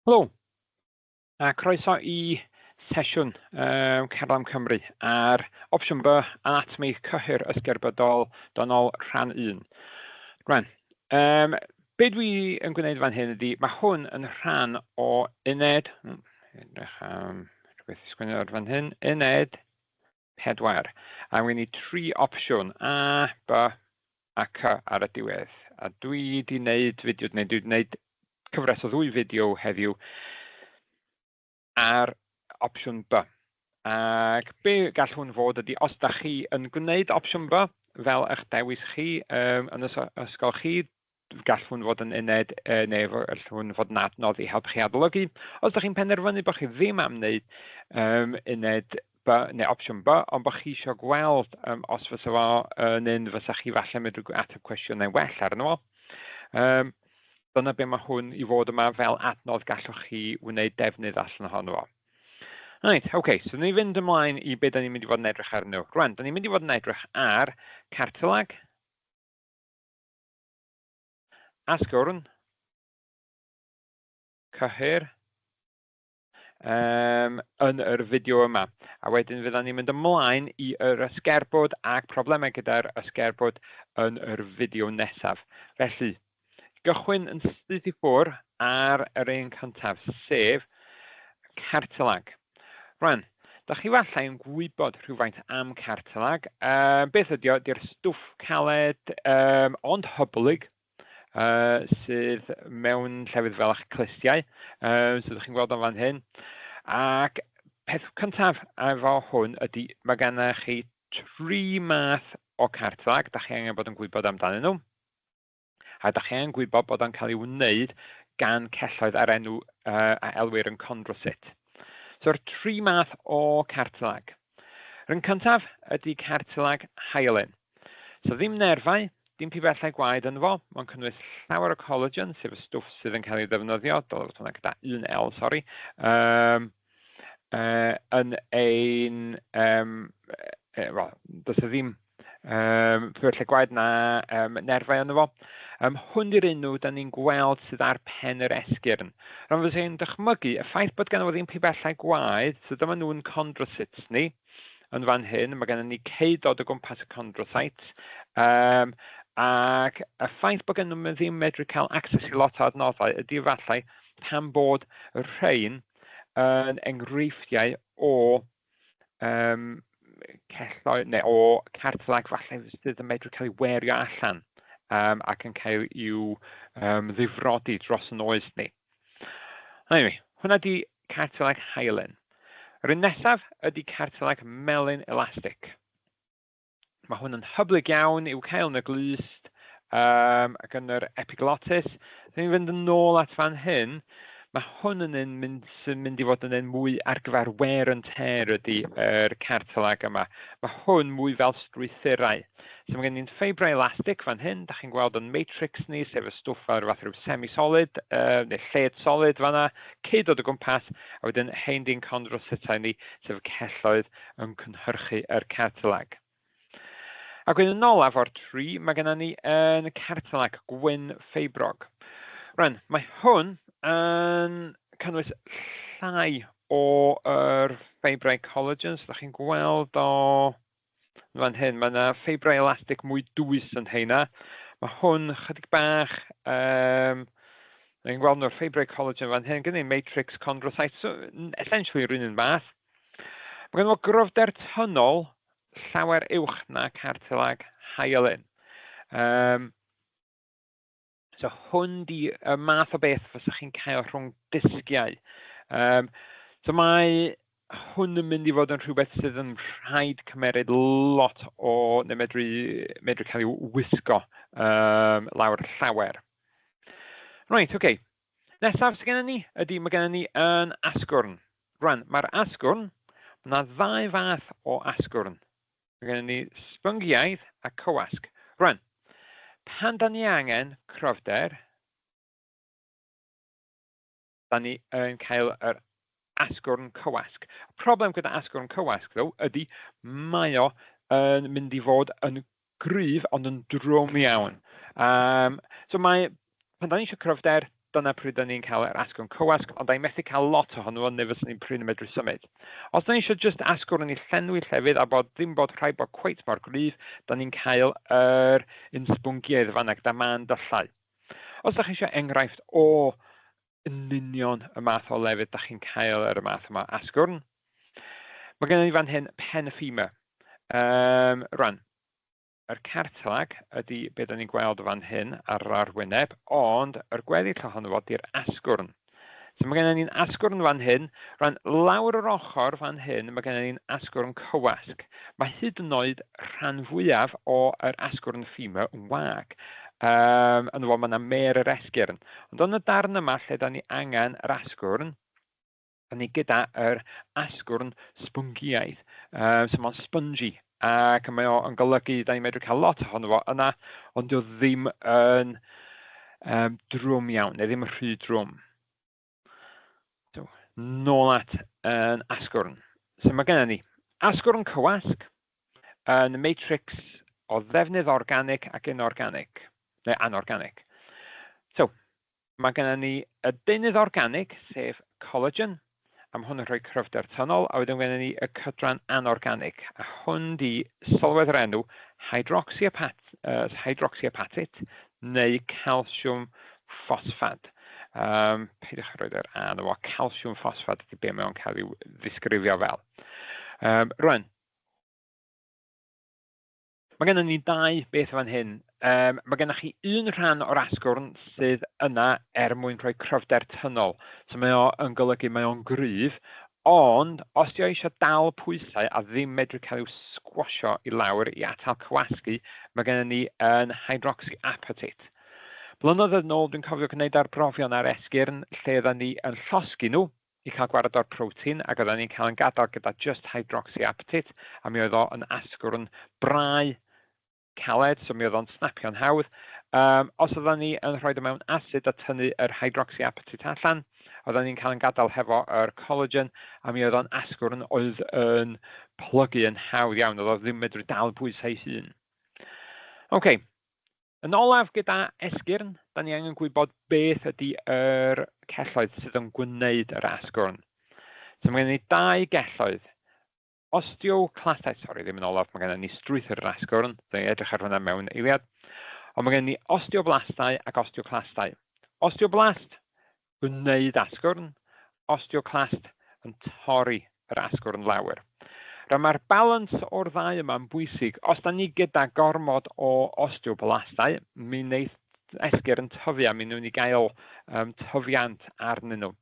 Helo, a croeso i sesiwn Cerddam Cymru ar opsiwn B, Anatomi Cyhyrsgerbydol, Dynol rhan 1. Rwan, be dwi yn gwneud fan hyn ydy, mae hwn yn rhan o uned, edrych am rhywbeth i sgwennu ar fan hyn, uned 4. A wy'n i 3 opsiwn, A, B a C ar y diwedd. A dwi wedi gwneud fideo, dwi wedi gwneud cyfres o 2 fideo heddiw ar opsiwn B. Ac be gall hwn fod ydy, os da chi yn gwneud opsiwn B, fel eich dewis chi yn ysgol chi, gall hwn fod yn uned neu gall hwn fod yn adnodd i helpu chi adolygu. Os da chi'n penderfynu bod chi ddim am wneud uned B neu opsiwn B, ond bod chi eisiau gweld os fysa fo yn un fysa chi falle medru ateb cwestiynau well arno fo. Dyna be mae hwn i fod yma fel adnodd gallwch chi wneud defnydd allan ohono fo. Right, OK, so ni fynd ymlaen i be da ni'n mynd i fod yn edrych arno. Rwan, da ni'n mynd i fod yn edrych ar cartilag, asgwrn, cyhyr, yn yr fideo yma. A wedyn fydda ni'n mynd ymlaen i yr ysgerbwd ac problemau gyda'r ysgerbwd yn yr fideo nesaf. Felly, gychwyn yn syth i ffwr ar yr un cyntaf, sef cartilag. Rwan, da chi falle yn gwybod rhywfaint am cartilag. Beth ydy o? Ydy'r stwff caled ond hyblyg sydd mewn llefydd fel eich clustiau. So ydych chi'n gweld o'n fan hyn. Ac peth cyntaf efo hwn ydy, mae gennych chi 3 math o cartilag. Da chi angen bod yn gwybod amdanyn nhw. A da chi angen gwybod bod o'n cael ei wneud gan celloedd ar enw a elwyr yn chondrocyt. So'r 3 math o cartilag. Yr un cyntaf ydy cartilag hyalin. So ddim nerfau, dim pibellau gwaed yn fo, mae'n cynnwys llawer o collagen, sef y stwff sydd yn cael ei ddefnyddio, dylai fod hwnna gyda 1L, sori, yn ein, wel, does e ddim pibellau gwaed na nerfau yn fo. Hwn di'r enw da ni'n gweld sydd ar pen yr esgyrn. Rhaid fydd e'n dychmygu, y ffaith bod gen i ddim pibellau gwaed, so dyma nhw'n chondrocyts ni, yn fan hyn, mae gen i ceudod o gwmpas y chondrocytes, ac y ffaith bod gen nhw ddim medru cael access i lot o adnoddau ydy efallai pan bod y rhain yn enghreifftiau o celloedd neu o cartilag falle sydd yn medru cael ei werio allan. Ac yn cael i'w ddifrodi dros yn oes ni. Anyway, hwnna ydy cartilag hyalin. Yr un nesaf ydy cartilag melyn elastic. Mae hwn yn hyblyg iawn i'w cael yn y glust ac yn yr epiglottis. Dwi'n fynd yn ôl at fan hyn. Mae hwn yn mynd i fod yn un mwy ar gyfer wear and tear ydy yr cartilag yma. Mae hwn mwy fel strwythurau. So mae gen i'n ffibrau elastic fan hyn. Da chi'n gweld yn matrix ni, sef y stwff fel rhywbeth semi-solid, neu lled solid fan'na, ceudod o gwmpas, a wedyn hein di'n chondrocytau ni, sef y celloedd yn cynhyrchu yr cartilag. Ac wedyn yn olaf o'r 3, mae gennym ni yn cartilag gwyn ffeibrog. Rwan, mae hwn yn cynnwys llai o'r ffibrau collagen. So da chi'n gweld o fan hyn, mae yna ffibrau elastic mwy dwys yn heina. Mae hwn chydig bach, mae'n gweld nhw'r ffibrau collagen fan hyn, gyda'i matrix chondrocytes, so essentially rhywun yn math. Mae gen nhw gryfder tynol llawer uwch na cartilag hyalin. So hwn di y math o beth fysa chi'n cael rhwng disgiau. So mae hwn yn mynd i fod yn rhywbeth sydd yn rhaid cymeryd lot o, neu medru cael ei wisgo lawr llawer. Right, OK. Nesaf sydd gennym ni ydy, mae gennym ni yn asgwrn. Rwan, mae'r asgwrn, mae yna 2 fath o asgwrn. Mae gennym ni sbyngiaidd a cywasg. Rwan, pan da ni angen cryfder, da ni yn cael yr asgwrn cywasg. Y problem gyda asgwrn cywasg, ddo, ydy mae o yn mynd i fod yn gryf ond yn drwm iawn. So mae, pan da ni eisiau cryfder, dyna pryd da ni'n cael yr asgwrn cywasg, ond da ni'n methu cael lot ohono fo, neu fyswn ni'n pryd yn medru symud. Os da ni eisiau just asgwrn i llenwi llefydd a bod ddim bod rhaid bod cweit mor gryf, da ni'n cael yr insbwngiau fanna gyda man dyllau. Os da chi eisiau enghraifft o yn union y math o lefydd da chi'n cael yr math yma asgwrn, mae gennym ni fan hyn pen y ffima. Rwan, yr cartilag ydy beth da ni'n gweld fan hyn ar arwyneb, ond yr gweddill ohono fo ydy'r asgwrn. So mae gennym ni'n asgwrn fan hyn, rhan lawr yr ochr fan hyn, mae gennym ni'n asgwrn cywasg. Mae hyd yn oed rhan fwyaf o'r asgwrn ffima yn wag. Yn fo, mae yna mer yr esgyrn. Ond yn y darn yma lle da ni angen yr asgwrn, da ni gyda yr asgwrn sbwngiaidd. So mae'n spongy. Ac mae o'n golygu da ni'n medru cael lot ohono fo yna, ond dio ddim yn drwm iawn, neu ddim yn rhy drwm. So, nôl at yn asgwrn. So mae gennym ni asgwrn cywasg yn matrix o ddefnydd organic ac inorganic, neu anorganic. So, mae gennym ni y deunydd organic, sef collagen, am hwn yn rhoi cryfder tynol, a wedyn gennym ni y cydran anorganic. A hwn di sylwedd yr enw hydroxyapatite neu calsiwm ffosfad. Peidiwch roed yr an o calsiwm ffosfad ydy be mae'n cael ei ddisgrifio fel. Rwan, mae gennym ni dau beth fan hyn. Mae gennych chi un rhan o'r asgwrn sydd yna mwyn rhoi cryfder tynol. So mae o'n golygu mae o'n gryf, ond os di o eisiau dal pwysau a ddim medru cael i'w sgwasio i lawr i atal cywasgu, mae gennym ni yn hydroxyapatite. Blynyddoedd yn ôl, dwi'n cofio gwneud arbrofion ar esgyrn lle oedden ni yn llosgi nhw i cael gwared o'r protein ac oedden ni'n cael yn gadael gyda just hydroxyapatite a mi oedd o yn asgwrn brau caled, so mi oedd o'n snapio'n hawdd. Os oedden ni yn rhoi mewn acid a tynnu yr hydroxyapatite allan, oedden ni'n cael yn gadael hefo yr collagen, a mi oedd o'n asgwrn oedd yn plygu yn hawdd iawn, oedd o ddim medru dal bwysau hun. OK, yn olaf gyda esgyrn, da ni angen gwybod beth ydy yr celloedd sydd yn gwneud yr asgwrn. So mae gen ni dau gelloedd. Osteoclastau, ddim yn olaf, mae gennym ni strwythur yr asgwrn, da ni edrych ar hwnna mewn eiliad. Ond mae gennym ni osteoblastau ac osteoclastau. Osteoblast, gwneud asgwrn, osteoclast yn torri yr asgwrn lawr. Mae'r balans o'r ddau yma'n bwysig. Os da ni gyda gormod o osteoblastau, mi wneith esgyrn tyfu a mi wnawn ni gael tyfiant arnyn nhw.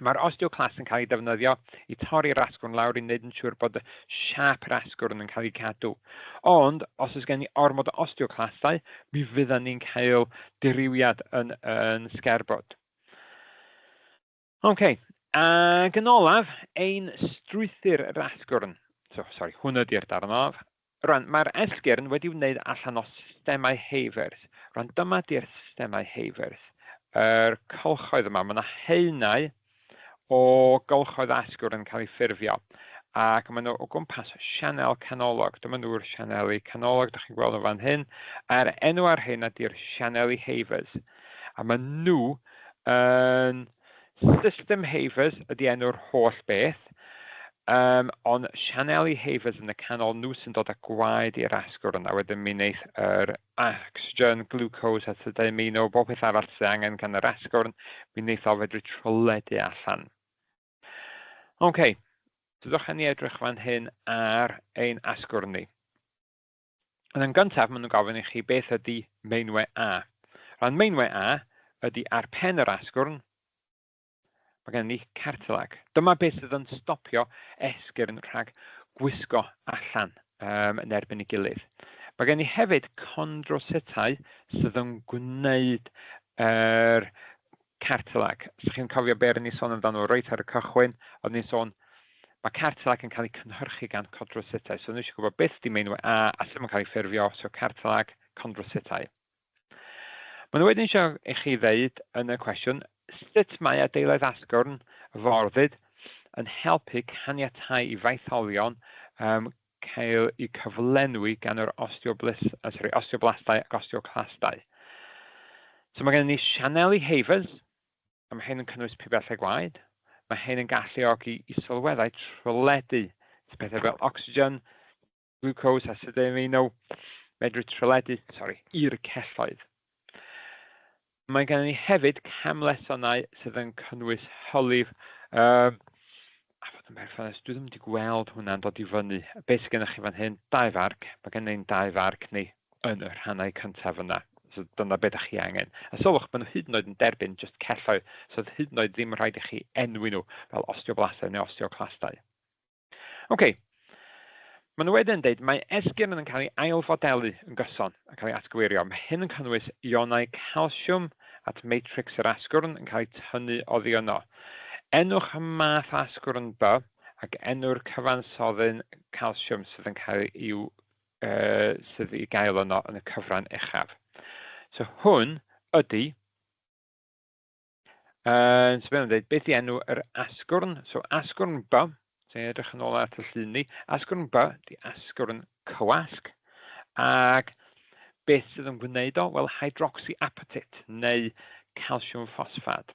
Mae'r osteoclast yn cael ei defnyddio i torri'r asgwrn lawr i wneud yn siŵr bod y siap yr asgwrn yn cael ei cadw. Ond, os oes gen i ormod o osteoclastau, mi fyddan ni'n cael diriwiad yn sgerbod. OK, ac yn olaf, ein strwythur yr asgwrn. Hwn ydy'r darn olaf. Rwan, mae'r esgyrn wedi wneud allan o systemau heifers. Rwan, dyma di'r systemau heifers. Yr cylchoedd yma, mae yna haenau o gylchoedd asgwrn yn cael ei ffurfio. Ac maen nhw o gwmpas sianel canolog. Dyma nhw'r sianeli canolog, da chi'n gweld nhw fan hyn. A'r enw ar hyn ydy'r sianeli heifers. A maen nhw yn system heifers ydy enw'r holl beth. Ond sianeli heifers yn y canol nhw sy'n dod â gwaed i'r asgwrn. A wedyn mi wneith yr oxygen, glucose, acetylamino, bob beth arall sydd angen gan yr asgwrn, mi wneith o fedru troledu allan. OK, dydwch ni edrych fan hyn ar ein asgwrn ni. Yn gyntaf, maen nhw'n gofyn i chi beth ydy meinwe A. Rhan meinwe A ydy ar pen yr asgwrn, mae gen ni cartilag. Dyma beth sydd yn stopio esgyrn rhag gwisgo allan yn erbyn ei gilydd. Mae gen ni hefyd chondrocytau sydd yn gwneud yr cartilag. Os chi'n cofio beth ni sôn amdano reit ar y cychwyn, oedd ni'n sôn mae cartilag yn cael ei cynhyrchu gan chondrocytau. So, ni eisiau gwybod beth di meinwe A sydd yn cael ei ffurfio, so cartilag, chondrocytau. Mae nhw wedyn eisiau i chi ddeud yn y cwestiwn, sut mae adeilad asgwrn forddyd yn helpu caniatau i faetholion cael eu cyflenwi gan yr osteoblastau ac osteoclastau. So mae gen ni sianeli heifers, a mae hyn yn cynnwys pibellau gwaed. Mae hyn yn galluogi i sylweddau treledu pethau fel ocsigen, glucose, acid amino, medru treledu, i'r celloedd. Mae gen ni hefyd camlesonau sydd yn cynnwys hylif. A fod yn berffaith, dwi ddim wedi gweld hwnna'n dod i fyny. Be sydd gennych chi fan hyn? 2 farc. Mae gen i'n 2 farc ni yn y rhannau cyntaf yna. So dyna beth ych chi angen. A sylwch, maen nhw hyd yn oed yn derbyn just celloedd, so hyd yn oed ddim rhaid i chi enwi nhw fel osteoblastau neu osteoclastau. OK. Maen nhw wedyn dweud, mae esgyrn yn cael ei ailfodelu yn gyson yn cael ei atgyweirio. Mae hyn yn cynnwys ionau calsiwm at matrix yr asgwrn yn cael ei tynnu oddi yno. Enwch y math asgwrn B ac enw'r cyfansoddyn calsiwm sydd yn cael sydd i gael yno yn y cyfran uchaf. So hwn ydy, so fe'n dweud, beth i enw yr asgwrn? So asgwrn B, sy'n edrych yn ôl at y llun ni, asgwrn B di asgwrn cywasg, ac beth sydd yn gwneud o? Wel, hydroxyapatite, neu calsiwm ffosfad.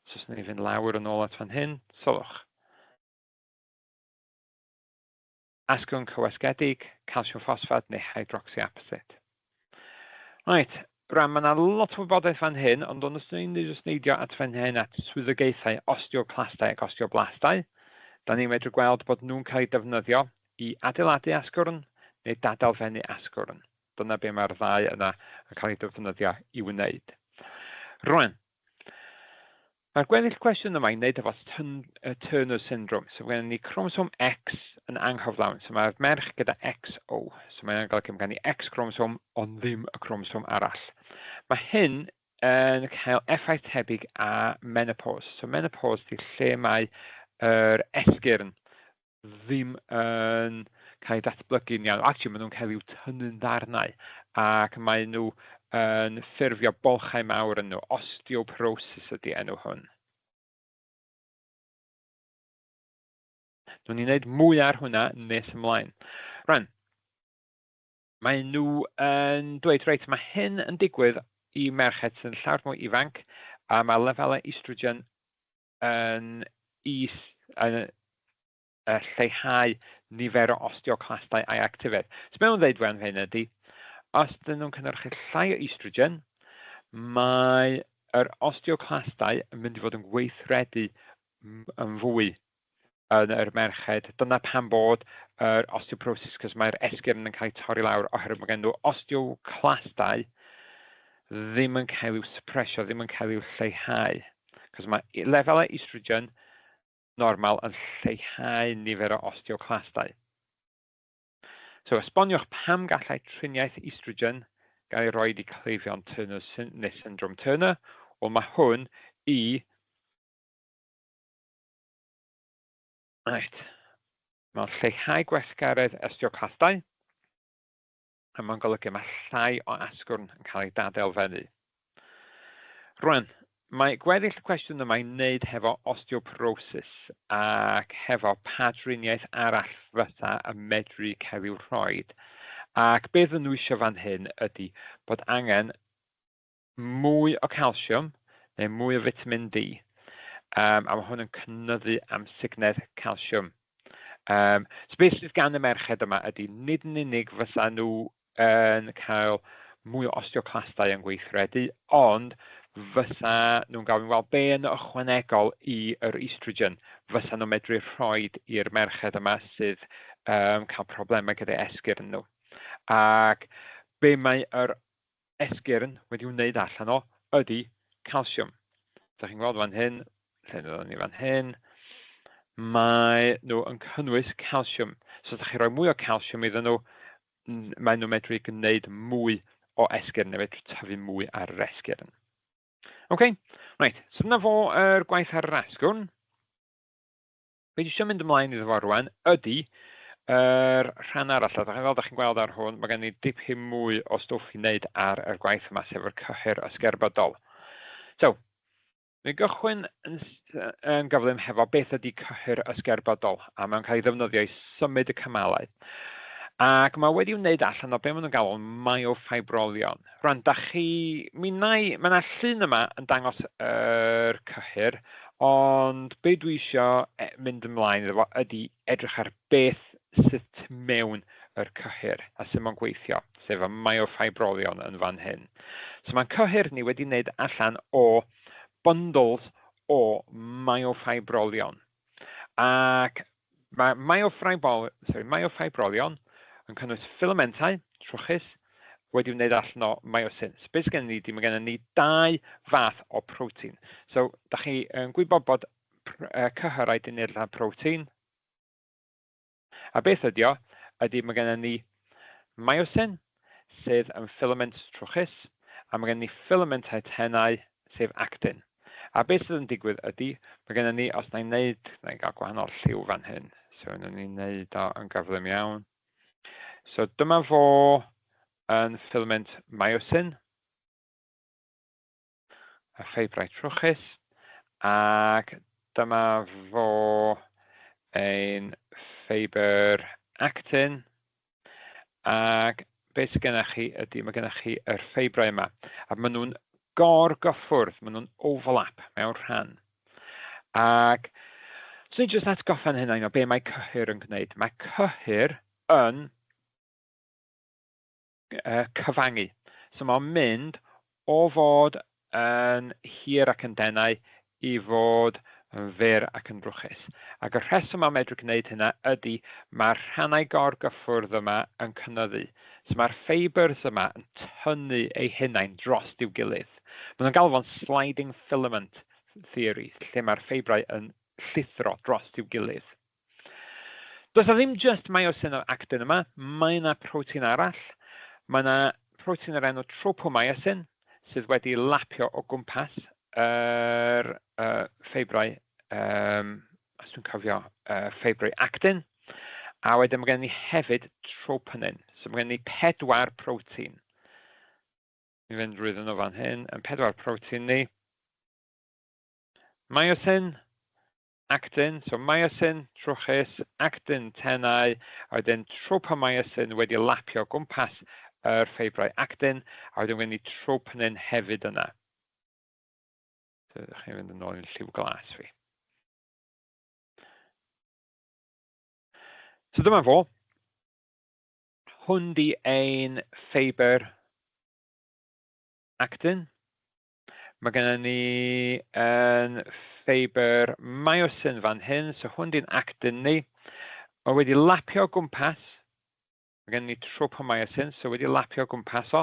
So os ni fynd lawr yn ôl at fan hyn, sylwch. Asgwrn cywasgedig, calsiwm ffosfad, neu hydroxyapatite. Right. Rwan, mae yna lot o wybodaeth fan hyn, ond ond os ni'n neidio at fan hyn at swyddogaethau osteoclastau ac osteoblastau, da ni'n medru gweld bod nhw'n cael ei defnyddio i adeiladu asgwrn neu dadalfennu asgwrn. Dyna be mae'r ddau yna yn cael ei defnyddio i wneud. Rwan, mae'r gweddill cwestiwn yma i wneud efo Turner syndrome. So gen ni chromosom X yn anghyflawn. So mae'r merch gyda XO. So mae'n golygu gan ni X chromosom ond ddim y chromosom arall. Mae hyn yn cael effaith tebyg a menopause. So menopause di lle mae yr esgyrn ddim yn cael ei datblygu'n iawn. Actually, maen nhw'n cael i'w tynnu'n ddarnau ac mae nhw yn ffurfio bolchau mawr yn nhw. Osteoporosis ydy enw hwn. Dwi'n ni'n gwneud mwy ar hwnna nes ymlaen. Rwan, mae nhw yn dweud, reit, mae hyn yn digwydd i merched sy'n llawer mwy ifanc, a mae lefelau estrogen yn lleihau nifer o osteoclastau a'i actifedd. So be nhw'n dweud fan hyn ydy, os dyn nhw'n cynhyrchu llai o estrogen, mae yr osteoclastau yn mynd i fod yn gweithredu yn fwy yn yr merched. Dyna pam bod yr osteoporosis, cos mae'r esgyrn yn cael ei torri lawr oherwydd mae gen nhw osteoclastau ddim yn cael i'w suppresio, ddim yn cael i'w lleihau. Cos mae lefelau estrogen normal yn lleihau nifer o osteoclastau. So esboniwch pam gallai triniaeth estrogen gael ei roi i cleifion Turner neu syndrom Turner. Wel mae hwn i mae'n lleihau gwellgaredd osteoclastau a mae'n golygu mae llai o asgwrn yn cael ei dadelfennu. Rwan, mae gweddill y cwestiwn yma i wneud hefo osteoporosis ac hefo pa driniaeth arall fysa y medru cael i'w rhoi. Ac beth nhw eisiau fan hyn ydy bod angen mwy o calsiwm neu mwy o vitamin D. A mae hwn yn cynyddu amsugnodd calsiwm. So beth sydd gan y merched yma ydy nid yn unig fysa nhw yn cael mwy o osteoclastau yn gweithredu, ond fysa nhw'n gofyn, wel, be yn ychwanegol i'r estrogen fysa nhw'n medru rhoi i'r merched yma sydd cael problemau gyda esgyrn nhw. Ac be mae yr esgyrn wedi wneud allan o ydy calsiwm. Da chi'n gweld fan hyn, lle nhw'n ni fan hyn, mae nhw yn cynnwys calsiwm. So os da chi roi mwy o calsiwm iddyn nhw, mae nhw medru gwneud mwy o esgyrn neu medru tyfu mwy ar yr esgyrn. OK, right. So dyna fo yr gwaith ar yr asgwrn. Be dwi eisiau mynd ymlaen iddo fo rwan ydy yr rhan arall. Fel da chi'n gweld ar hwn, mae gen i dipyn mwy o stwff i wneud ar y gwaith yma sef yr cyhyrsgerbydol. So, mi gychwyn yn gyflym hefo beth ydy cyhyrsgerbydol a mae'n cael ei ddefnyddio i symud y cymalau. Ac mae wedi wneud allan o be maen nhw'n galw myoffibrolion. Rwan, mae yna llun yma yn dangos yr cyhyr, ond be dwi eisiau mynd ymlaen iddo fo ydy edrych ar beth sydd mewn yr cyhyr a sut mae'n gweithio, sef y myoffibrolion yn fan hyn. So mae'r cyhyr ni wedi wneud allan o bundles o myoffibrolion. Ac mae myoffibrolion yn cynnwys filamentau trwchus wedi wneud allan o myosin. So beth gen ni, mae gen ni 2 fath o protein. So, da chi yn gwybod bod cyhyrau wedi wneud allan protein. A beth ydy o? Mae gen ni myosin, sef yn filament trwchus, a mae gen ni filamentau tenau, sef actin. A beth sydd yn digwydd ydy, mae gen ni, os na i'n gael gwahanol lliw fan hyn, so yna ni'n wneud o yn gyflym iawn. So dyma fo yn filament myosin, y ffibrau trwchus, ac dyma fo ein ffibr actin, ac beth sydd gennych chi ydy, mae gennych chi yr ffibrau yma, a maen nhw'n gorgyffwrdd, maen nhw'n overlap mewn rhan. Ac so ni'n jyst atgoffa'n hynny o be mae cyhyr yn gwneud. Mae cyhyr yn cyfangu. So mae'n mynd o fod yn hir ac yn denau i fod yn fyr ac yn drwchus. Ac y rheswm mae'n medru gwneud hynna ydy mae'r rhannau gorgyffwrdd yma yn cynyddu. So mae'r fibers yma yn tynnu eu hunain dros i'w gilydd. Maen nhw'n galw fo'n sliding filament theory, lle mae'r ffibrau yn llithro dros i'w gilydd. Does ddim just myosin o actin yma, mae yna protein arall. Mae yna protein o'r enw tropomyosin sydd wedi lapio o gwmpas yr ffibrau, os dwi'n cofio, ffibrau actin. A wedyn mae gen ni hefyd troponin. So mae gen ni 4 protein. Ni'n fynd drwyddyn nhw fan hyn, yn 4 protein ni. Myosin, actin, so myosin, trwchus, actin, tenau, a wedyn tropomyosin wedi lapio gwmpas yr ffibrau actin, a wedyn wedi troponin hefyd yna. So, ydych chi'n mynd yn ôl i'n lliw glas fi. So dyma fo. Hwn di ein ffibr actin. Mae gennym ni yn ffibr myosin fan hyn, so hwn di'n actin ni. Mae wedi lapio gwmpas. Mae gennym ni tropomyosin, so wedi lapio gwmpas o.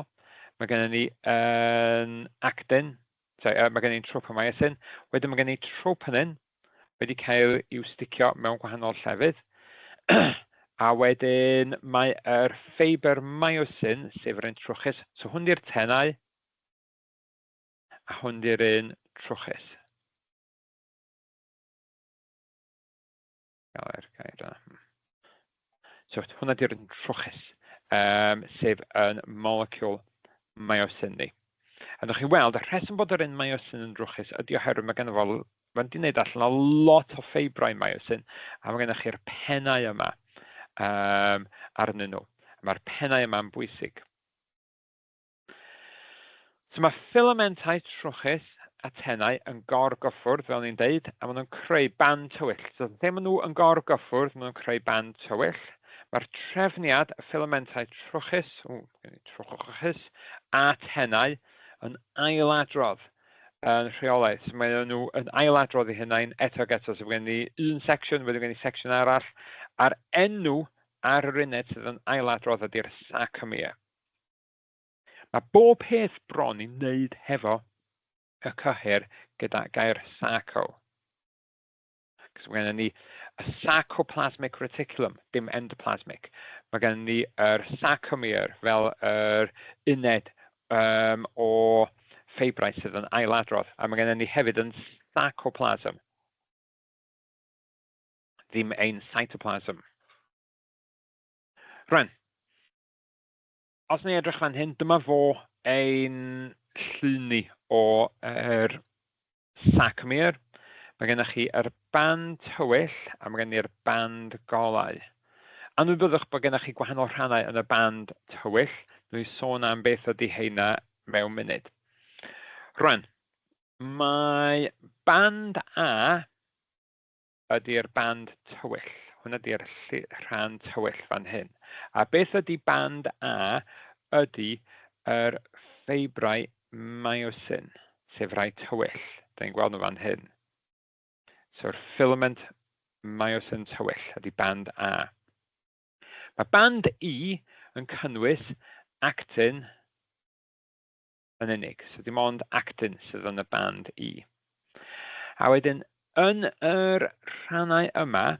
Mae gennym ni actin, mae gennym ni tropomyosin. Wedyn mae gennym ni troponin wedi cael i'w sticio mewn gwahanol llefydd. A wedyn mae yr ffibr myosin, sef yr un trwchus, so hwn di'r tenau, a hwn di'r un trwchus. So hwnna di'r un trwchus, sef yn molecule myosin ni. A ddech chi weld, y rheswm bod yr un myosin yn drwchus ydy oherwydd mae gen fo, mae'n di wneud allan o lot o ffibrau myosin, a mae gennych chi'r pennau yma arnyn nhw. Mae'r pennau yma yn bwysig. So mae filamentau trwchus a tenau yn gorgyffwrdd, fel ni'n deud, a maen nhw'n creu band tywyll. So ddim nhw yn gorgyffwrdd, maen nhw'n creu band tywyll. Mae'r trefniad y filamentau trwchus a tenau yn ailadrodd yn rheolaeth. So mae nhw yn ailadrodd eu hunain eto. So gen ni un section, wedyn gen ni section arall. A'r enw ar yr uned sydd yn ailadrodd ydy'r sarcomere. Mae bob peth bron i'n wneud hefo y cyhyr gyda gair sarco. So mae gen ni y sarcoplasmic reticulum, dim endoplasmic. Mae gen ni yr sarcomere fel yr uned o ffibrau sydd yn ailadrodd. A mae gen ni hefyd yn sarcoplasm, ddim ein cytoplasm. Rwan, os ni edrych fan hyn, dyma fo ein llun ni o yr sarcomere. Mae gennych chi yr band tywyll a mae gen ni'r band golau. Anwybydwch bod gennych chi gwahanol rhannau yn y band tywyll. Dwi'n sôn am beth ydy heina mewn munud. Rwan, mae band A ydy'r band tywyll. Hwna ydy'r rhan tywyll fan hyn. A beth ydy band A ydy yr ffeibrau myosin, sef rai tywyll. Da ni'n gweld nhw fan hyn. So'r filament myosin tywyll ydy band A. Mae band E yn cynnwys actin yn unig. So dim ond actin sydd yn y band E. A wedyn, yn yr rhannau yma,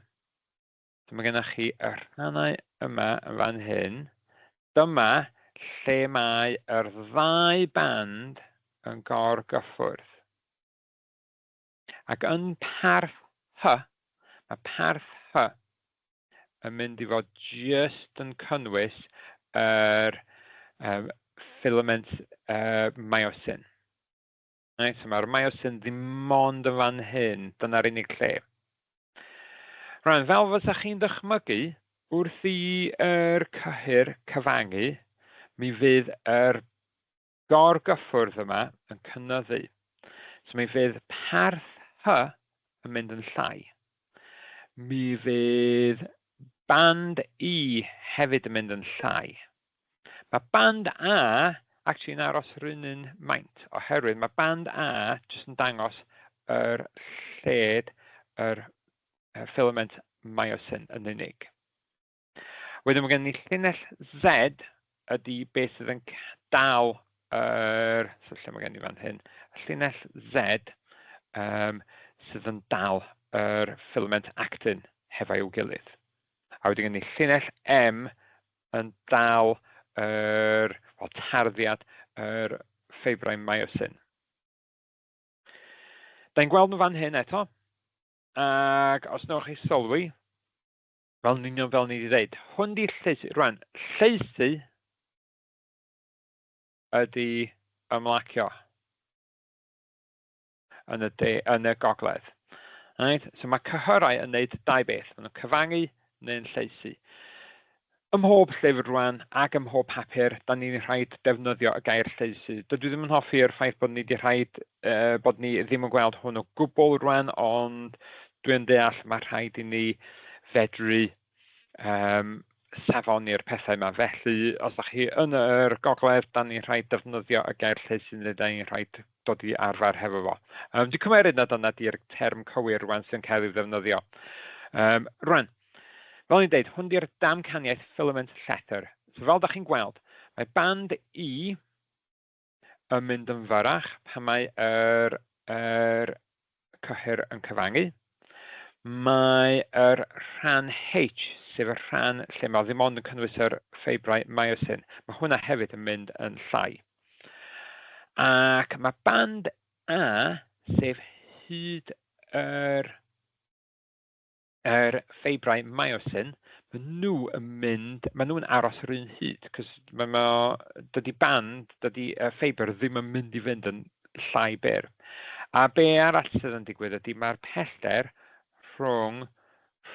mae gennych chi y rhannau yma yn fan hyn, dyma lle mae yr ddau band yn gorgyffwrdd. Ac yn parth Hy, mae parth Hy yn mynd i fod just yn cynnwys yr filament myosin. So mae'r myosin ddim ond yn fan hyn, dyna'r unig lle. Rwan, fel fysa chi'n dychmygu, wrth i cyhyr cyfangu, mi fydd yr gorgyffwrdd yma yn cynyddu. So mi fydd parth Hy yn mynd yn llai. Mi fydd band E hefyd yn mynd yn llai. Mae band A actually yn aros rhan un maint, oherwydd mae band A jyst yn dangos yr lled, yr filament myosin yn unig. Wedyn mae gen i llinell Z ydy beth sydd yn dal so lle mae gen i fan hyn, llinell Z sydd yn dal yr filament actin hefo'i i'w gilydd. A wedyn gen i llinell M yn dal tarddiad yr ffeibrau myosin. Da ni'n gweld nhw fan hyn eto. Ac os newch chi sylwi, fel ni wedi dweud, hwn di lleisi. Rwan, lleisi ydy ymlacio yn y gogledd. Right? So mae cyhyrau yn gwneud dau beth. Maen nhw'n cyfangu neu'n lleisi. Ym mhob llyfr rwan ac ym mhob papur, da ni'n rhaid defnyddio y gair lleisi. Dydw i ddim yn hoffi'r ffaith bod ni bod ni ddim yn gweld hwn o gwbl rwan, ond dwi'n deall mae rhaid i ni fedru safoni'r pethau yma. Felly, os ydych chi yn yr gogledd, da ni'n rhaid defnyddio y gair lleisi, neu da ni'n rhaid dod i arfer hefo fo. Dwi'n cymeryd na dyna di'r term cywir rwan sy'n cael ei ddefnyddio. Rwan, fel ni'n dweud, hwn di'r damcaniaeth filament llethr. So fel da chi'n gweld, mae band E yn mynd yn fyrach pan mae yr cyhyr yn cyfangu. Mae yr rhan H, sef y rhan lle mae ddim ond yn cynnwys yr ffeibrau myosin, mae hwnna hefyd yn mynd yn llai. Ac mae band A, sef hyd yr ffeibrau myosin, maen nhw'n aros yr un hyd, cos dydy ffeibr ddim yn mynd i fynd yn llai byr. A be arall sydd yn digwydd ydy mae'r pellter rhwng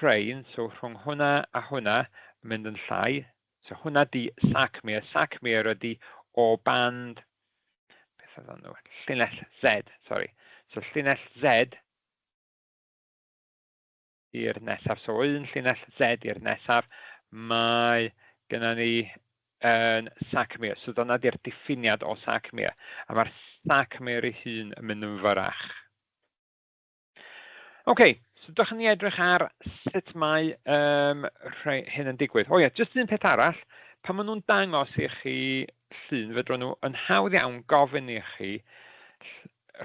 rhain, so rhwng hwnna a hwnna yn mynd yn llai. So hwnna di sacmir. Sacmir ydy o band, beth oedd nhw? Llinell Z, sorry. So llinell Z i'r nesaf. So un llinell Z i'r nesaf, mae gennym ni yn sacmir. So dyna di'r diffiniad o sacmir. A mae'r sacmir ei hun yn mynd yn fyrach. OK, so dychyn ni edrych ar sut mae hyn yn digwydd. O ie, jyst un peth arall, pan maen nhw'n dangos i chi llun, fedrwn nhw yn hawdd iawn gofyn i chi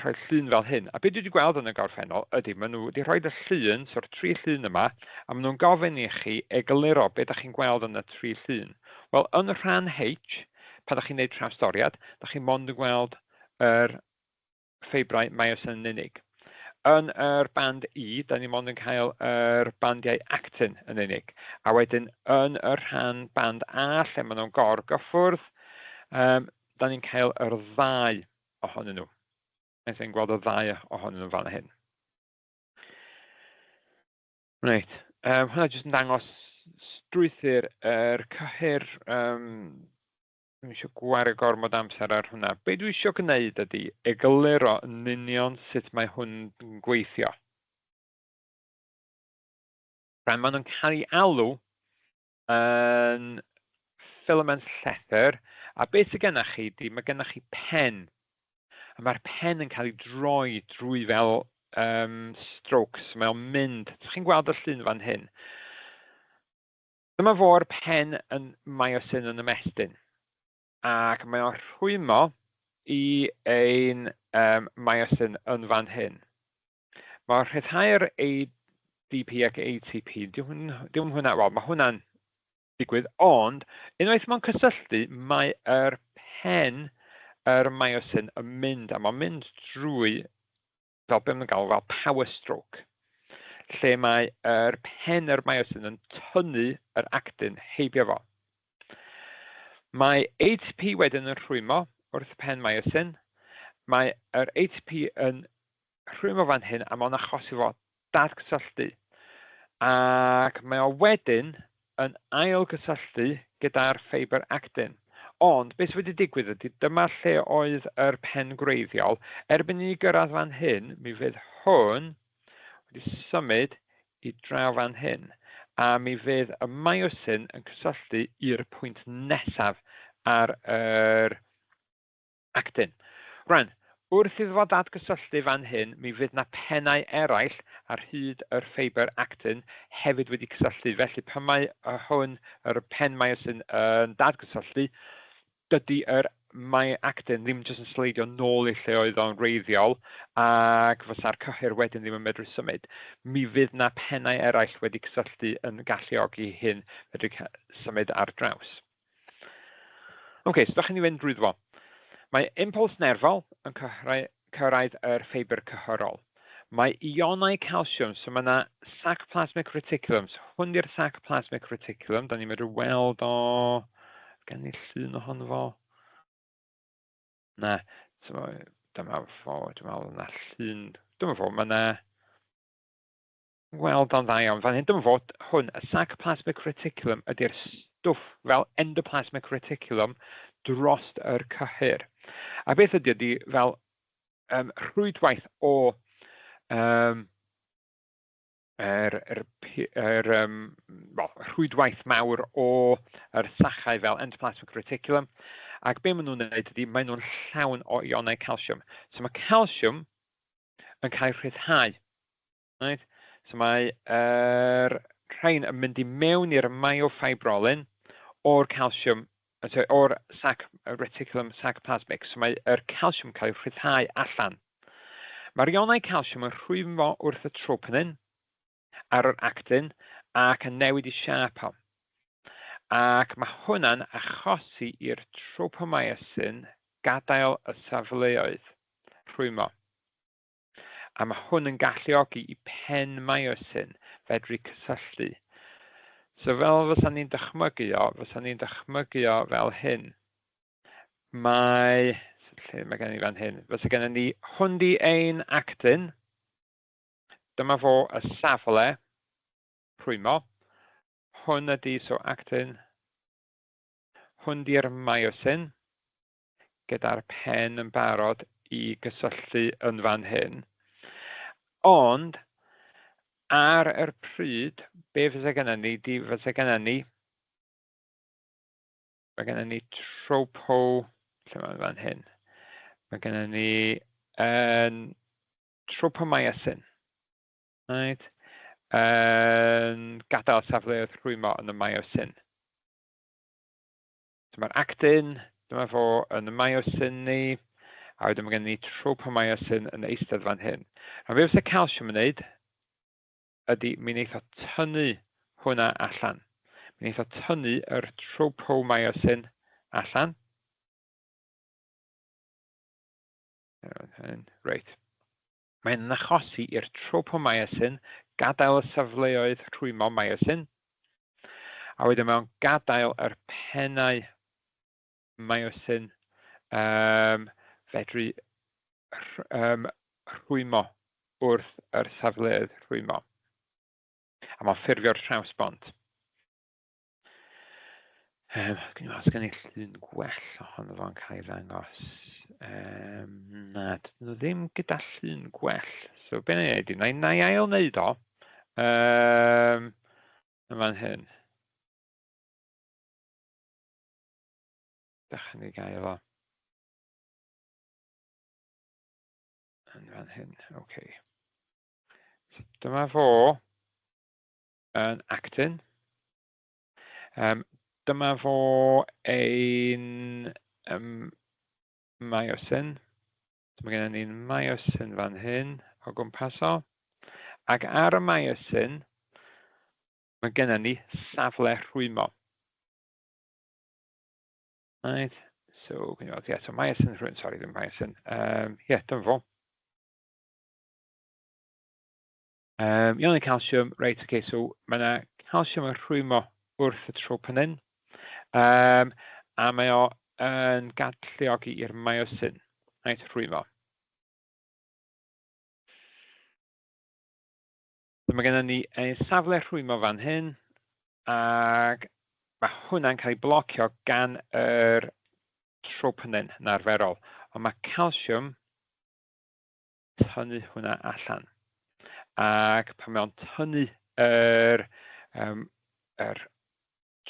rhoi llun fel hyn. A beth dwi wedi gweld yn y gorffennol ydy, maen nhw wedi rhoi y llun, so'r tri llun yma, a maen nhw'n gofyn i chi egluro beth ydych chi'n gweld yn y tri llun. Wel, yn y rhan H, pan ydych chi'n gwneud trawstoriad, ydych chi'n mond yn gweld yr ffeibrau myosin yn unig. Yn yr band E, da ni mond yn cael yr bandiau actin yn unig. A wedyn, yn y rhan band A, lle maen nhw'n gorgyffwrdd, da ni'n cael yr ddau ohonyn nhw. Ni'n gweld y ddau ohonyn nhw fan hyn. Reit. Hwna jyst yn dangos strwythyr yr cyhyr, dwi'n eisiau gwario gormod amser ar hwnna. Be dwi eisiau gwneud ydy egluro yn union sut mae hwn yn gweithio. Maen nhw'n cael ei alw yn filaments llethr, a beth sydd gennych chi ydy, mae gennych chi pen. A mae'r pen yn cael ei droi drwy fel strokes. Mae'n mynd. Chi'n gweld y llun fan hyn? Dyma fo'r pen yn myosin yn ymestyn. Ac mae o'n rhwymo i ein myosin yn fan hyn. Mae'r rhyddhau'r ADP ac ATP, dim hwnna, wel, mae hwnna'n digwydd, ond unwaith mae'n cysylltu, mae yr pen yr myosin yn mynd, a mae'n mynd drwy, fel beth mae'n galw, fel power stroke, lle mae yr pen yr myosin yn tynnu yr actin heibio fo. Mae ATP wedyn yn rhwymo wrth pen myosin. Mae yr ATP yn rhwymo fan hyn a mae'n achosi fo dadgysylltu. Ac mae o wedyn yn ailgysylltu gyda'r ffibr actin. Ond beth wedi digwydd ydy, dyma lle oedd yr pen gwreiddiol. Erbyn i gyrraedd fan hyn, mi fydd hwn wedi symud i draw fan hyn. A mi fydd y myosin yn cysylltu i'r pwynt nesaf ar yr actin. Rwan, wrth iddo fo dadgysylltu fan hyn, mi fydd na pennau eraill ar hyd yr ffibr actin hefyd wedi cysylltu. Felly pan mae hwn, yr pen myosin yn dadgysylltu, dydy yr actin ddim jyst yn sleidio nôl i lle oedd o'n wreiddiol ac fysa'r cyhyr wedyn ddim yn medru symud. Mi fydd na pennau eraill wedi cysylltu yn galluogi hyn medru symud ar draws. OK, so ddechrau ni fynd drwy fo. Mae impuls nerfol yn cyrraedd yr ffibr cyhyrol. Mae ionau calsiwm, so mae yna sac plasmic reticulum. So hwn di'r sac plasmic reticulum. Da ni'n medru weld o... Gan ni llun ohono fo. Na, dyma fo, dwi'n meddwl yna llun. Dyma fo, mae yna... Weld o'n dda iawn. Fan hyn, dyma fo, hwn, y sac plasmic reticulum ydy'r stwff fel endoplasmic reticulum drost yr cyhyr. A beth ydy fel rhwydwaith o rhwydwaith mawr o yr sachau fel endoplasmic reticulum. Ac be maen nhw'n gwneud ydy, maen nhw'n llawn o ionau calsiwm. So mae calsiwm yn cael rhyddhau. Right? So mae rhain yn mynd i mewn i'r myofibrolin o'r calsiwm, o'r sac reticulum sac plasmic. So mae'r calsiwm yn cael rhyddhau allan. Mae'r ionau calsiwm yn rhwymo wrth y troponin ar yr actin ac yn newid i siap o. Ac mae hwnna'n achosi i'r tropomyosin gadael y safleoedd rhwymo. A mae hwn yn galluogi i pen myosin fedru cysylltu. So fel fysa ni'n dychmygu o fel hyn. Lle mae gen i fan hyn? Fysa gen ni hwn di ein actin. Dyma fo y safle rhwymo. Hwn ydy, so actin, hwn di'r myosin, gyda'r pen yn barod i gysylltu yn fan hyn. Ond, ar yr pryd, be fysa gennym ni, mae gennym ni tropo, lle mae'n fan hyn, mae gennym ni tropomyosin, right? Gadael safleoedd rhwymo yn y myosin. So mae'r actin, dyma fo yn y myosin ni, a wedyn mae gen ni tropomyosin yn eistedd fan hyn. A fe fysa calsiwm yn wneud, ydy mi wneith o tynnu hwnna allan. Mi wneith o tynnu yr tropomyosin allan. Reit. Mae'n achosi i'r tropomyosin gadael y safleoedd rhwymo myosin, a wedyn mewn gadael yr pennau myosin fedru rhwymo wrth yr safleoedd rhwymo. A mae'n ffurfio'r trawsbont. Gwni os gen i llun gwell ohono fo'n cael ei ddangos. Na, dydyn nhw ddim gyda llun gwell. So, be na i wneud? Na i ail wneud o. Yn fan hyn. Dechrau ni gael o. Yn fan hyn, OK. So, dyma fo yn actin. Dyma fo ein myosin. So, mae gennym ni'n myosin fan hyn o gwmpas o. Ac ar y myosin, mae gennym ni safle rhwymo. Right. So, so myosin rhywun, sorry, ddim myosin. Dyma fo. Ionau calsiwm, reit, okay, so mae yna calsiwm yn rhwymo wrth y troponin. A mae o yn galluogi i'r myosin, reit, rhwymo. So mae gennym ni safle rhwymo fan hyn, ac mae hwnna'n cael ei blocio gan yr troponin yn arferol. Ond mae calsiwm tynnu hwnna allan. Ac pan mae o'n tynnu yr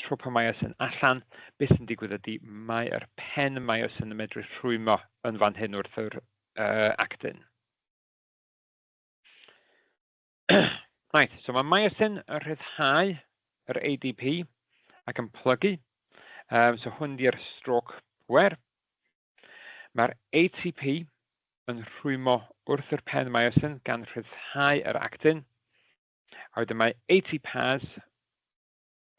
tropomyosin allan, beth sy'n digwydd ydy mae'r pen myosin yn medru rhwymo yn fan hyn wrth yr actin. Right, so mae myosin yn rhyddhau yr ADP ac yn plygu. So hwn di'r stroke pwer. Mae'r ATP yn rhwymo wrth yr pen myosin gan rhyddhau yr actin. A wedyn mae ATPase,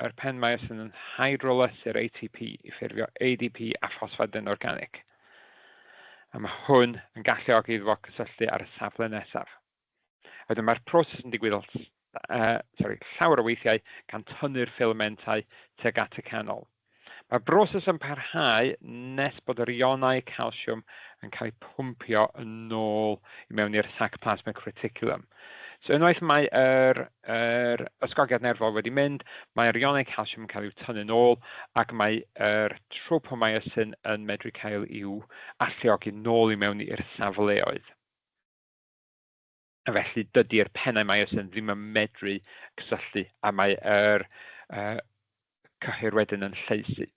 yr pen myosin yn hydrolys yr ATP i ffurfio ADP a phosphadyn organic. A mae hwn yn galluogi iddo fo cysylltu ar y safle nesaf. A wedyn mae'r proses yn digwydd llawer o weithiau gan tynnu'r filamentau tuag at y canol. Mae'r broses yn parhau nes bod yr ionau calsiwm yn cael eu pwmpio yn ôl i mewn i'r sac plasmic reticulum. So unwaith mae yr ysgogiad nerfol wedi mynd, mae'r ionau calsiwm yn cael i'w tynnu yn ôl ac mae'r tropomyosin yn medru cael i'w alluogi nôl i mewn i'r safleoedd. A felly dydy'r pennau myosin ddim yn medru cysylltu a mae'r cyhyr wedyn yn lleisu.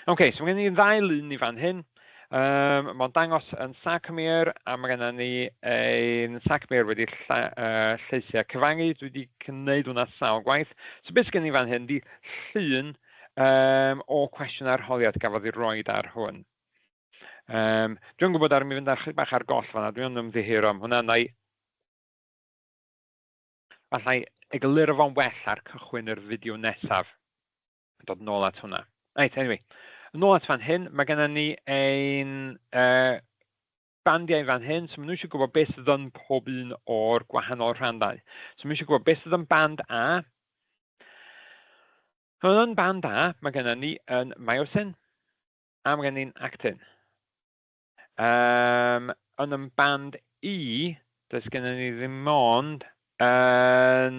OK, so mae gen i ddau lun i fan hyn. Mae'n dangos yn sarcomere a mae gennym ni ein sarcomere wedi lleisu a cyfangu. Dwi wedi gwneud hwnna sawl gwaith. So beth gen i fan hyn di llun o cwestiwn arholiad gafodd ei roed ar hwn. Dwi'n gwybod ar mi fynd ar chydig bach ar goll fan'na. Dwi'n ymddihiro am hwnna. Fallai egluro fo'n well ar cychwyn yr fideo nesaf. Dod nôl at hwnna. Right, anyway. Nôl at fan hyn, mae gennym ni ein bandiau fan hyn. So maen nhw eisiau gwybod beth sydd yn pob un o'r gwahanol rhandau. So maen nhw eisiau gwybod beth sydd yn band A. Yn band A, mae gennym ni yn myosin a mae gennym ni'n actin. Yn band E, does gennym ni ddim ond yn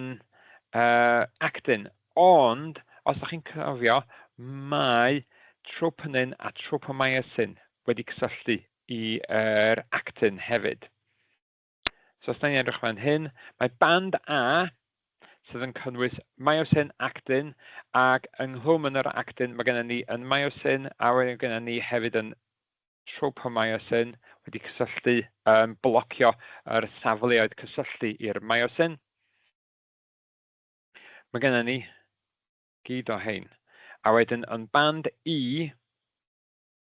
actin. Ond, os ydych chi'n cofio, mae troponin a tropomyosin wedi cysylltu i'r actin hefyd. So os da ni'n edrych fan hyn, mae band A sydd yn cynnwys myosin, actin, ac ynghlwm yn yr actin mae gennym ni yn myosin a wedyn gennym ni hefyd yn tropomyosin wedi cysylltu yn blocio yr safleoedd cysylltu i'r myosin. Mae gennym ni gyd o hein. A wedyn yn band E,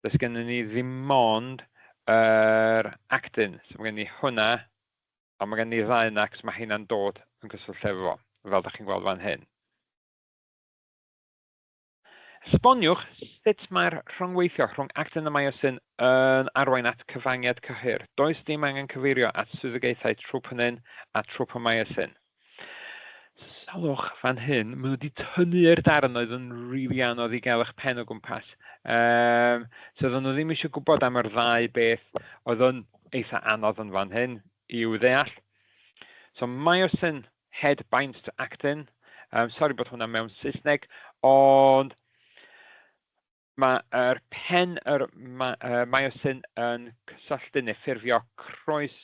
does gennym ni ddim ond yr actin. So mae gennym ni hwnna, a mae gennym ni ddau yna, cos mae hynna'n dod yn gyswllt efo fo, fel ydych chi'n gweld fan hyn. Esboniwch sut mae'r rhwngweithio rhwng actin a myosin yn arwain at cyfangiad cyhyr. Does dim angen cyfeirio at swyddogaethau troponin a tropomyosin. Salwch fan hyn, maen nhw wedi tynnu'r darn oedd yn rili anodd i gael eich pen o gwmpas. So oedden nhw ddim eisiau gwybod am yr ddau beth oedd yn eitha anodd yn fan hyn i'w ddeall. So myosin head binds to actin. Sori bod hwnna mewn Saesneg, ond Mae'r pen yr myosin yn cysylltu neu ffurfio croes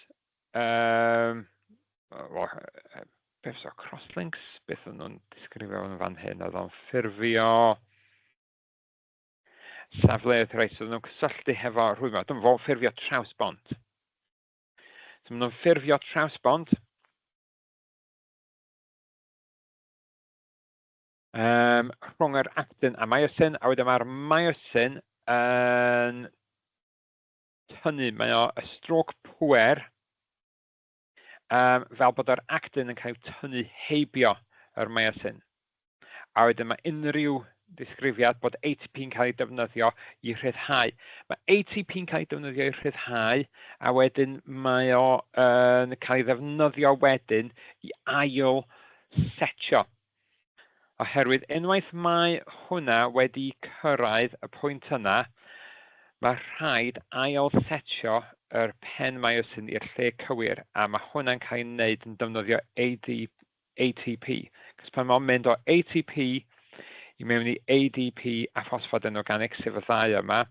beth o crosslinks, beth o'n nhw'n disgrifio yn fan hyn, oedd o'n ffurfio safleoedd reit, so nhw'n cysylltu hefo rhwymo, dwi'n fawr ffurfio trawsbont. So nhw'n ffurfio trawsbont rhwng yr actin a myosin, a wedyn mae'r myosin yn tynnu, mae o y strôc pŵer, fel bod yr actin yn cael tynnu heibio yr myosin. A wedyn mae unrhyw disgrifiad bod ATP yn cael ei defnyddio i rhyddhau. Mae ATP yn cael ei defnyddio i rhyddhau, a wedyn mae o yn cael ei ddefnyddio wedyn i ail setio. Oherwydd unwaith mae hwnna wedi cyrraedd y pwynt yna, mae rhaid ail setio yr pen myosin i'r lle cywir, a mae hwnna'n cael ei wneud yn defnyddio ATP. Cos pan mae'n mynd o ATP i mewn i ADP a phosphod yn organic, sef y ddau yma,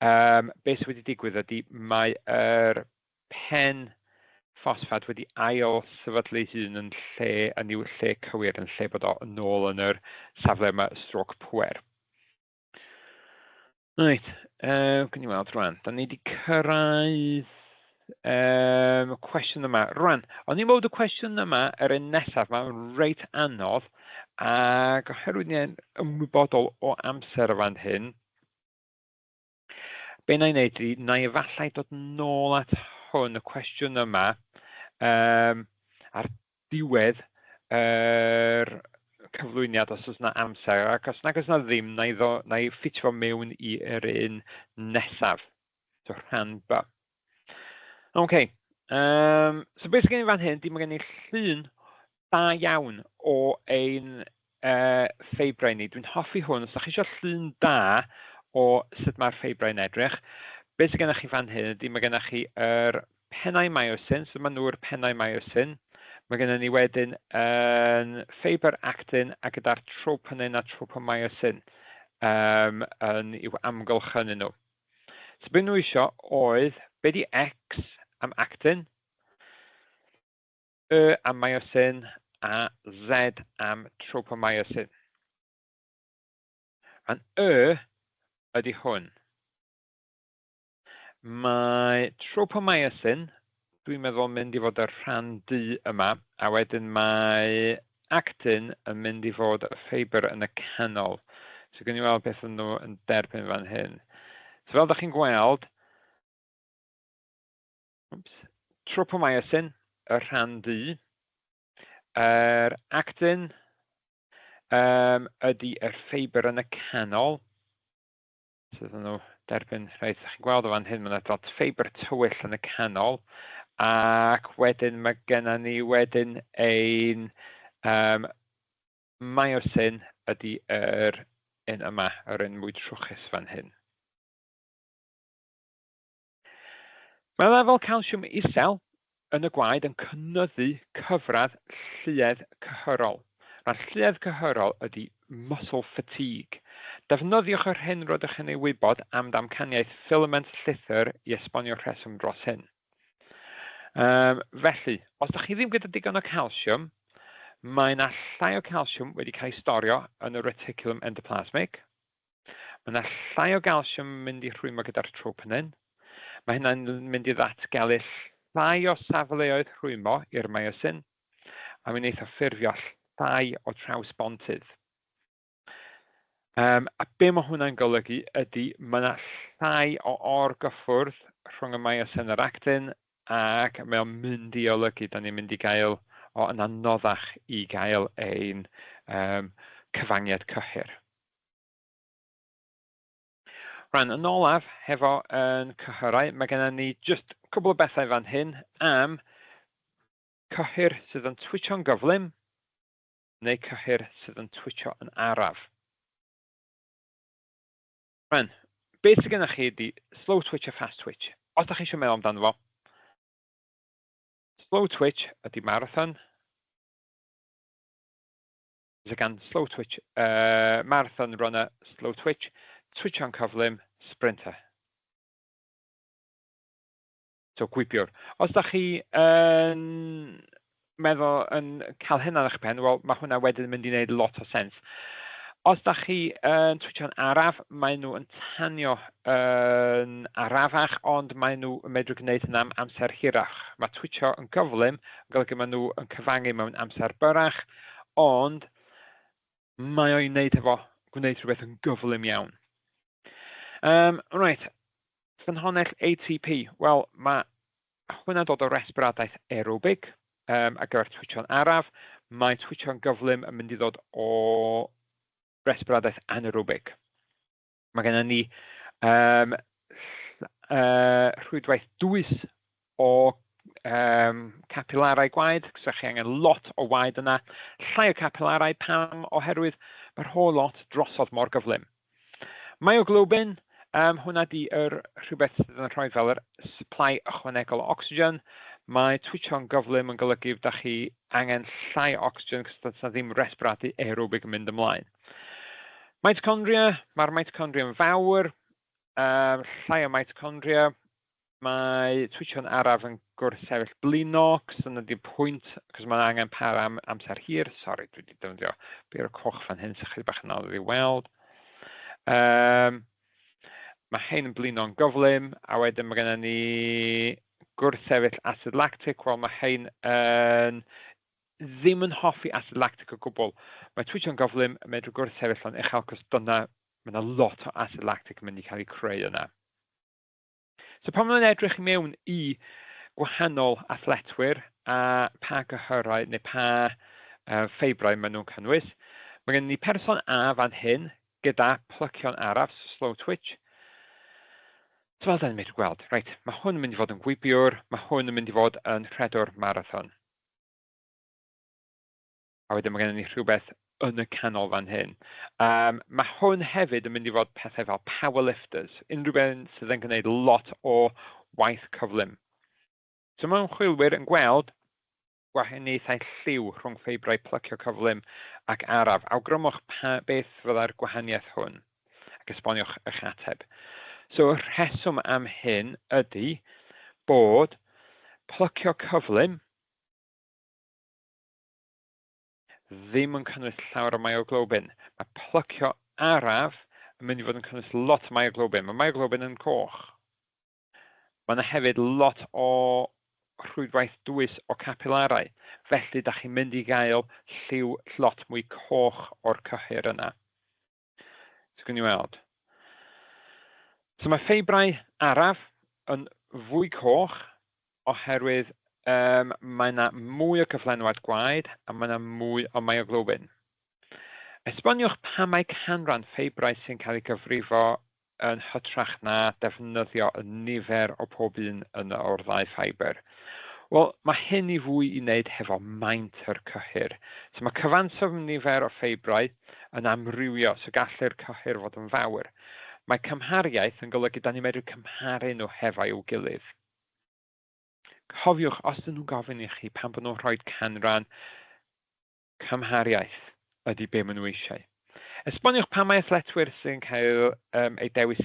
beth sydd wedi digwydd ydy mae yr pen phosphad wedi ail sefydlu hun yn i'w lle cywir, yn lle bod o yn ôl yn yr safle yma strôc pŵer. Reit, gan i weld rwan, da ni wedi cyrraedd y cwestiwn yma. Rwan, o'n i'n bod y cwestiwn yma yr un nesaf, mae'n reit anodd, ac oherwydd ni'n ymwybodol o amser y fan hyn, be na i wneud ydy, na i efallai dod nôl at hwn, y cwestiwn yma, ar diwedd yr cyflwyniad os oes yna amser, ac os nag oes yna ddim, na i ffitio mewn i'r un nesaf, so rhan B. OK, so beth sydd gen i fan hyn, mae gen i llun da iawn o ein ffeibrau ni. Dwi'n hoffi hwn, os ydych chi eisiau llun da o sut mae'r ffeibrau'n edrych, beth sydd gennych chi fan hyn ydy, mae gennych chi yr pennau myosin, so mae nhw'r pennau myosin. Mae gennym ni wedyn yn ffeibr actin a gyda'r troponin a tropomyosin yn i'w amgylch yn nhw. So be nhw isio oedd, be di X am actin, Y am myosin a Z am tropomyosin. A'n Y ydy hwn. Mae tropomyosin, dwi'n meddwl, mynd i fod y rhan D yma, a wedyn mae actin yn mynd i fod y ffeibr yn y canol. So gen i weld beth yn nhw yn derbyn fan hyn. So fel ydych chi'n gweld, tropomyosin, y rhan D, yr actin ydy y ffeibr yn y canol. So ydyn nhw derbyn, reit, chi'n gweld o fan hyn, mae'n dod ffeibr tywyll yn y canol, ac wedyn mae gennym ni wedyn ein myosin ydy yr un yma, yr un mwy trwchus fan hyn. Mae lefel calsiwm isel yn y gwaed yn cynyddu cyfradd lluedd cyhyrol. Mae'r lluedd cyhyrol ydy muscle fatigue. Defnyddiwch yr hyn rydych chi'n ei wybod am damcaniaeth filament llythyr i esbonio rheswm dros hyn. Felly, os ydych chi ddim gyda digon o calsiwm, mae yna llai o calsiwm wedi cael ei storio yn y reticulum endoplasmic. Mae yna llai o calsiwm mynd i rhwymo gyda'r troponin. Mae hynna'n mynd i ddatgelu llai o safleoedd rhwymo i'r myosin, a mae'n eitha ffurfio llai o trawsbontydd. A be mae hwnna'n golygu ydy mae yna llai o orgyffwrdd rhwng y myosin a'r actin, ac mae o'n mynd i olygu, da ni'n mynd i gael yn anoddach i gael ein cyfangiad cyhyr. Rhan, yn olaf, hefo yn cyhyrau, mae gennym ni just cwbl o bethau fan hyn am cyhyr sydd yn twitcho'n gyflym neu cyhyr sydd yn twitcho yn araf. Rhan, beth sydd gennych chi ydy slow twitch a fast twitch. Os ydych chi eisiau meddwl amdano fo, slow twitch ydy marathon. So gan slow twitch, marathon runner, slow twitch, twitcho'n cyflym, sprinter. So gwipiwr. Os da chi yn meddwl yn cael hynna yn eich pen, wel, mae hwnna wedyn yn mynd i wneud lot o sens. Os da chi yn twitcho'n araf, mae nhw yn tanio yn arafach, ond mae nhw yn medru gwneud hynna am amser hirach. Mae twitcho yn gyflym, yn golygu mae nhw yn cyfangu mewn amser byrach, ond mae o'i wneud efo gwneud rhywbeth yn gyflym iawn. Right, ffynhonnell ATP. Wel, mae hwnna'n dod o resbiradaeth aerobig ar gyfer twitcho'n araf. Mae twitcho'n gyflym yn mynd i ddod o resbiradaeth anaerobig. Mae gennym ni rhwydwaith dwys o capilarau gwaed, so chi angen lot o waed yna. Llai o capilarau pam oherwydd mae'r whole lot drosodd mor gyflym. Myoglobin, hwnna di rhywbeth sydd yn rhoi fel yr supply ychwanegol o ocsigen. Mae twitcho'n gyflym yn golygu da chi angen llai o ocsigen cos does ddim resbiradu aerobig yn mynd ymlaen. Mitochondria, mae'r mitochondria yn fawr, llai o mitochondria. Mae twitcho'n araf yn gwrthsefyll blino, cos yna di'r pwynt, cos mae'n angen para am amser hir. Sori, dwi wedi defnyddio byr y coch fan hyn, sy'n chydig bach yn anodd i weld. Mae hyn yn blino'n gyflym, a wedyn mae gennym ni gwrthsefyll acid lactic, wel mae hyn ddim yn hoffi acid lactic o gwbl. Mae twitcho'n gyflym yn medru gwrthsefyll o'n uchel, cos mae yna lot o acid lactic yn mynd i cael ei creu yna. So pan ma'n edrych mewn i gwahanol athletwyr a pa gyhyrau neu pa ffeibrau maen nhw'n cynnwys, mae gen ni person A fan hyn gyda plycion araf, slow twitch. So fel da'n mynd i gweld, reit, mae hwn yn mynd i fod yn gwibiwr, mae hwn yn mynd i fod yn rhedwr marathon. A wedyn mae gen ni rhywbeth yn y canol fan hyn. Mae hwn hefyd yn mynd i fod pethau fel powerlifters, unrhyw beth sydd yn gwneud lot o waith cyflym. So mae ymchwilwyr yn gweld gwahaniaethau lliw rhwng ffeibrau plycio cyflym ac araf. Awgrymwch beth fydda'r gwahaniaeth hwn ac esboniwch eich ateb. So y rheswm am hyn ydy bod plycio cyflym ddim yn cynnwys llawer o myoglobin. Mae plycio araf yn mynd i fod yn cynnwys lot o myoglobin. Mae myoglobin yn coch. Mae yna hefyd lot o rhwydwaith dwys o capilarau. Felly, da chi'n mynd i gael lliw lot mwy coch o'r cyhyr yna. So, gwni weld. So, mae ffeibrau araf yn fwy coch oherwydd mae yna mwy o gyflenwad gwaed a mae yna mwy o myoglobin. Esboniwch pa mae canran ffeibrau sy'n cael ei gyfrifo yn hytrach na defnyddio y nifer o pob un o'r ddau ffeibr. Wel, mae hyn i fwy i wneud hefo maint yr cyhyr. So mae cyfanswm nifer o ffeibrau yn amrywio, so gallai'r cyhyr fod yn fawr. Mae cymhariaeth yn golygu da ni'n medru cymharu nhw hefo'u gilydd. Cofiwch, os ydyn nhw'n gofyn i chi pan bod nhw'n rhoi canran, cymhariaeth ydy be maen nhw eisiau. Esboniwch pa mae athletwyr sy'n cael ei dewis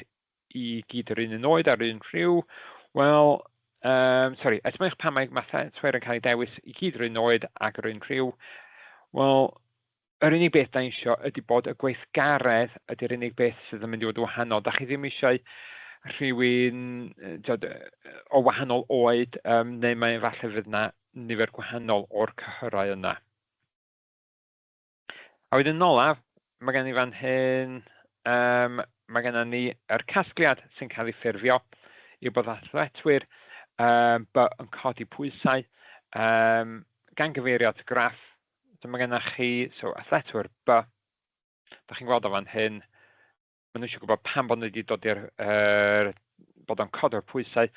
i gyd yr un oed ar un rhyw. Wel, esboniwch pa mae athletwyr yn cael ei dewis i gyd yr un oed ac yr un rhyw. Wel, yr unig beth da ni eisiau ydy bod y gweithgaredd ydy'r unig beth sydd yn mynd i fod wahanol. Da chi ddim eisiau rhywun o wahanol oed, neu mae falle fydd yna nifer gwahanol o'r cyhyrau yna. A wedyn olaf, mae gen i fan hyn, mae gen ni yr casgliad sy'n cael ei ffurfio i bod athletwyr yn codi pwysau gan gyfeiriad graff. So mae gen chi athletwyr B, da chi'n gweld o fan hyn, maen nhw eisiau gwybod pam bod nhw wedi dod bod o'n codio'r pwysau.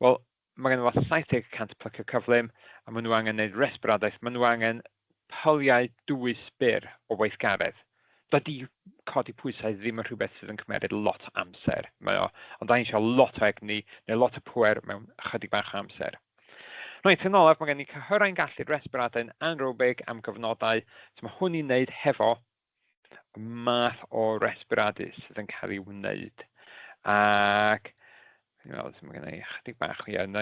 Wel, mae gen nhw 70% plycio cyflym, a maen nhw angen gwneud resbiradaeth, maen nhw angen pyliau dwys byr o weithgaredd. Dydy codi pwysau ddim yn rhywbeth sydd yn cymryd lot o amser. Ond da ni eisiau lot o egni, neu lot o pwer mewn chydig bach o amser. Reit, yn olaf, mae gen i cyhyrau'n gallu resbiradau'n anaerobig am gyfnodau. So mae hwn i'n wneud hefo math o resbiradu sydd yn cael ei wneud. Ac, wel, mae gen i chydig bach o hyn.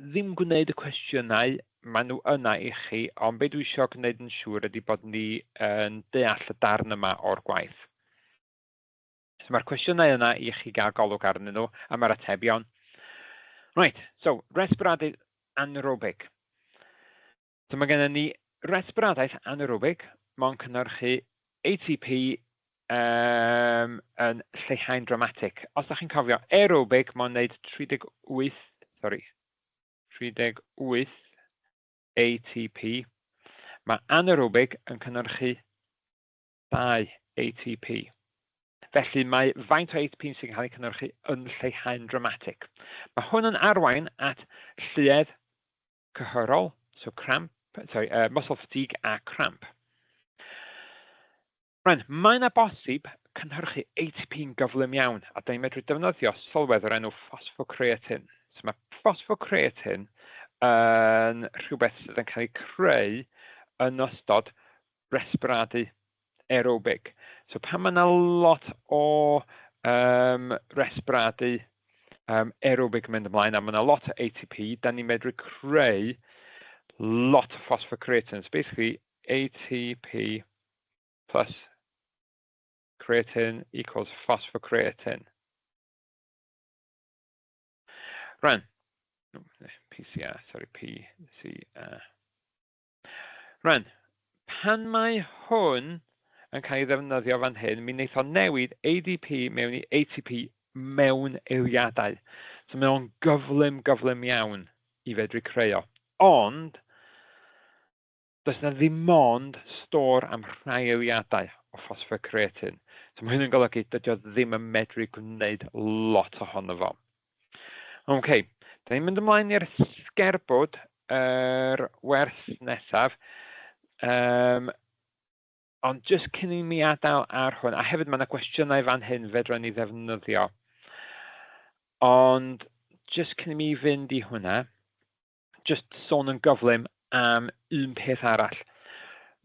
Ddim gwneud y cwestiynau, maen nhw yna i chi, ond be dwi eisiau gwneud yn siŵr ydy bod ni yn deall y darn yma o'r gwaith. So mae'r cwestiynau yna i chi gael golwg arnyn nhw, a mae'r atebion. Right, so resbiradu anaerobig. So mae gennym ni resbiradaeth anaerobig, mae'n cynnyrchu ATP yn lleihau'n dramatig. Os ydych chi'n cofio, aerobig mae'n wneud 38 ATP. Mae anaerobig yn cynnyrchu 2 ATP. Felly mae faint o ATP sy'n cael ei cynnyrchu yn lleihau'n dramatig. Mae hwn yn arwain at lluedd cyhyrol, so muscle fatigue a cramp. Mae yna bosib cynhyrchu ATP yn gyflym iawn, a da ni'n medru defnyddio sylwedd o'r enw phosphocreatine. So mae phosphocreatine yn rhywbeth sydd yn cael ei creu yn ystod resbiradu aerobig. So pan mae yna lot o resbiradu aerobig yn mynd ymlaen, a mae yna lot o ATP, da ni'n medru creu lot o phosphocreatine. So basically, ATP plus creatine equals phosphocreatine. Rhan. PCR, sorry, PCR. Rhan. Pan mae hwn yn cael ei ddefnyddio fan hyn, mi wneith o newid ADP mewn i ATP mewn eiliadau. So mae o'n gyflym iawn i fedru creu o. Ond, does na ddim ond stor am rhai eiliadau o phosphocreatine. So mae hyn yn golygu dydy o ddim yn medru gwneud lot ohono fo. OK, da ni'n mynd ymlaen i'r sgerbwd yr wers nesaf. Ond jyst cyn i mi adael ar hwn, a hefyd mae yna gwestiynau fan hyn fedra ni ddefnyddio. Ond jyst cyn i mi fynd i hwnna, jyst sôn yn gyflym am un peth arall.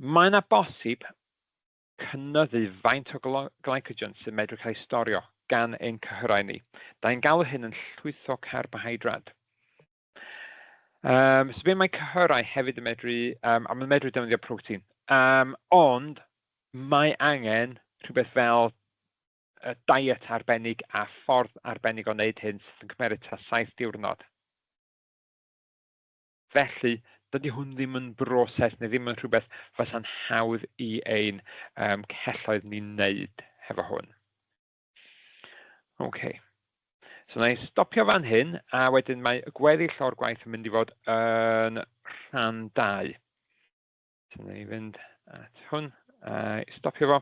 Mae yna bosib cynyddu faint o glycogen sy'n medru cael ei storio gan ein cyhyrau ni. Da ni'n galw hyn yn llwyth o carbohydrad. So be mae cyhyrau hefyd yn medru, a mae'n medru defnyddio protein. Ond mae angen rhywbeth fel diet arbennig a ffordd arbennig o wneud hyn sydd yn cymryd tua 7 diwrnod. Felly, dydy hwn ddim yn broses neu ddim yn rhywbeth fysa'n hawdd i ein celloedd ni'n wneud hefo hwn. OK. So na i stopio fan hyn, a wedyn mae y gweddill o'r gwaith yn mynd i fod yn rhan 2. So na i fynd at hwn, stopio fo.